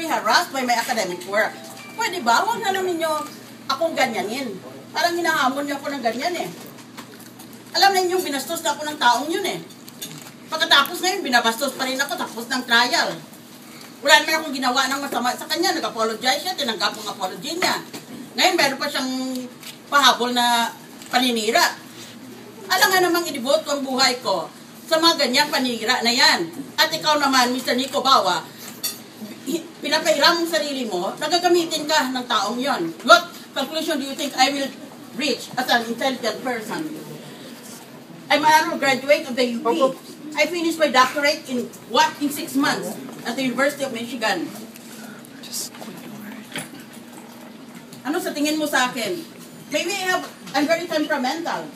harassed by my academic work. Pwede ba? Huwag na namin nyo akong ganyanin. Parang hinahamon niyo ako ng ganyan eh. Alam na yung binastos na ako ng taong yun eh. Pagkatapos ngayon, binabastos pa rin ako tapos ng trial. Wala naman akong ginawa ng masama sa kanya. Nag-apologize siya, tinanggap ang apology niya. Ngayon, meron pa siyang pahabol na paninira. Alam nga namang idiboto ang buhay ko sa mga ganyang paninira na yan. At ikaw naman, Mr. Nico Bawa, pinapahiram mong sarili mo, nagagamitin ka ng taong yon. What conclusion do you think I will reach as an intelligent person? I'm an honorary graduate of the UP. I finished my doctorate in 6 months at the University of Michigan. Ano sa tingin mo sa akin? Maybe I'm very temperamental.